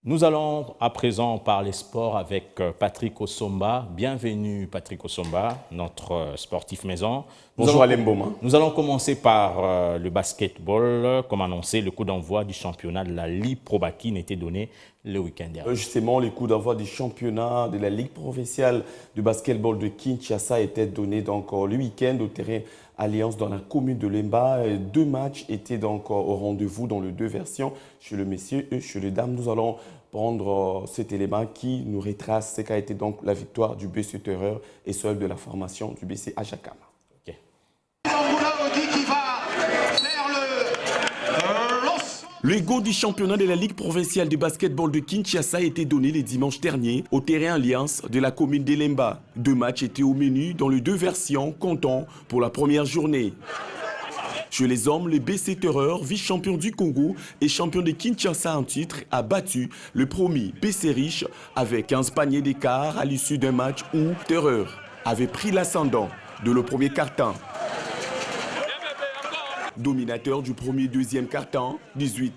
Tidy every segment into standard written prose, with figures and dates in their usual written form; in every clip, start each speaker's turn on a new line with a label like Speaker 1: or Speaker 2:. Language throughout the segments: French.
Speaker 1: Nous allons à présent parler sport avec Patrick Osomba. Bienvenue Patrick Osomba, notre sportif maison.
Speaker 2: Bonjour Alain Boma.
Speaker 1: Nous allons commencer par le basketball. Comme annoncé, le coup d'envoi du championnat de la Ligue Pro Bakin était donné le week-end dernier.
Speaker 2: Justement, le coup d'envoi du championnat de la Ligue provinciale du basketball de Kinshasa était donné donc le week-end au terrain Alliance dans la commune de Lemba. Deux matchs étaient donc au rendez-vous dans les deux versions, chez le messieurs et chez les dames. Nous allons prendre cet élément qui nous retrace ce qu'a été donc la victoire du BC Terreur et celle de la formation du BC Ajakama. Le go du championnat de la Ligue provinciale de basketball de Kinshasa a été donné le dimanche dernier au terrain Alliance de la commune d'Elemba. Deux matchs étaient au menu dans les deux versions, comptant pour la première journée. Chez les hommes, le BC Terreur, vice-champion du Congo et champion de Kinshasa en titre, a battu le promis BC Riche avec 15 paniers d'écart à l'issue d'un match où Terreur avait pris l'ascendant de le premier quart-temps. Dominateur du premier et deuxième quart-temps, 18-1,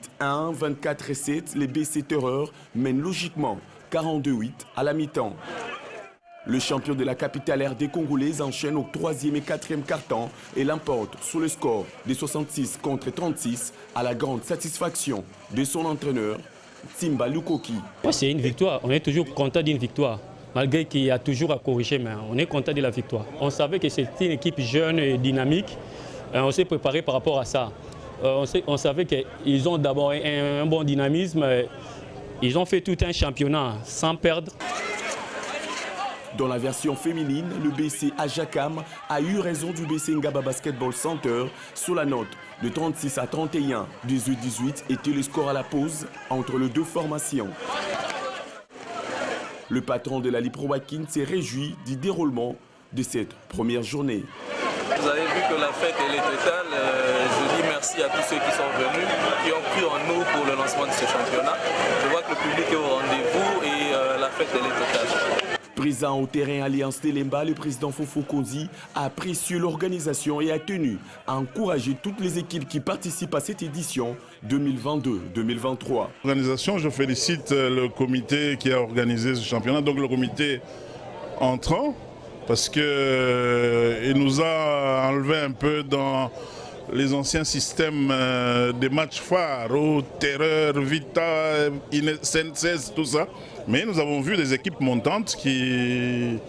Speaker 2: 24-7, les BC Terreur mènent logiquement 42-8 à la mi-temps. Le champion de la capitale RD congolaise enchaîne au troisième et quatrième quart-temps et l'emporte sous le score de 66 contre 36 à la grande satisfaction de son entraîneur, Simba Lukoki.
Speaker 3: C'est une victoire, on est toujours content d'une victoire. Malgré qu'il y a toujours à corriger, mais on est content de la victoire. On savait que c'était une équipe jeune et dynamique. On s'est préparé par rapport à ça. On savait qu'ils ont d'abord un bon dynamisme. Ils ont fait tout un championnat sans perdre.
Speaker 2: Dans la version féminine, le BC Ajakam a eu raison du BC Ngaba Basketball Center sur la note de 36 à 31. 18-18 était le score à la pause entre les deux formations. Le patron de la Ligue Pro Bakin s'est réjoui du déroulement de cette première journée.
Speaker 4: Vous avez vu que la fête elle est totale. Je dis merci à tous ceux qui sont venus, qui ont cru en nous pour le lancement de ce championnat. Je vois que le public est au rendez-vous et la fête elle est totale.
Speaker 2: Présent au terrain Alliance Telemba, le président Fofo Kozi a apprécié l'organisation et a tenu à encourager toutes les équipes qui participent à cette édition 2022-2023.
Speaker 5: L'organisation, je félicite le comité qui a organisé ce championnat, donc le comité entrant, parce qu'il nous a enlevé un peu dans les anciens systèmes des matchs phares, Terreur, Vita, Senses, tout ça. Mais nous avons vu des équipes montantes qui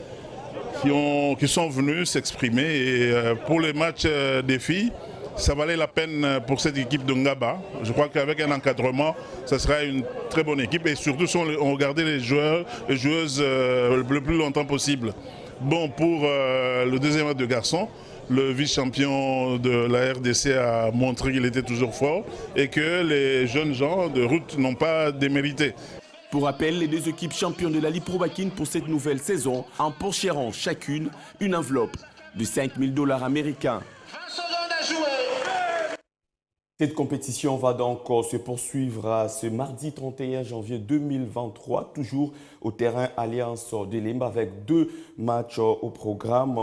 Speaker 5: sont venues s'exprimer. Et pour les matchs des filles, ça valait la peine pour cette équipe de Ngaba. Je crois qu'avec un encadrement, ça sera une très bonne équipe. Et surtout, si on regardait les joueurs et joueuses le plus longtemps possible. Bon, pour le deuxième match de garçons, le vice-champion de la RDC a montré qu'il était toujours fort et que les jeunes gens de route n'ont pas démérité.
Speaker 2: Pour rappel, les deux équipes championnes de la Ligue Pro Bakin pour cette nouvelle saison empocheront chacune une enveloppe de 5 000 $ américains.
Speaker 6: 20 secondes à jouer.
Speaker 2: Cette compétition va donc se poursuivre ce mardi 31 janvier 2023, toujours au terrain Alliance de Lemba avec deux matchs au programme.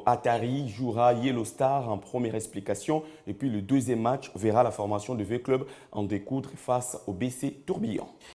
Speaker 2: Atari jouera Yellow Star en première explication et puis le deuxième match verra la formation de V-Club en découdre face au BC Tourbillon.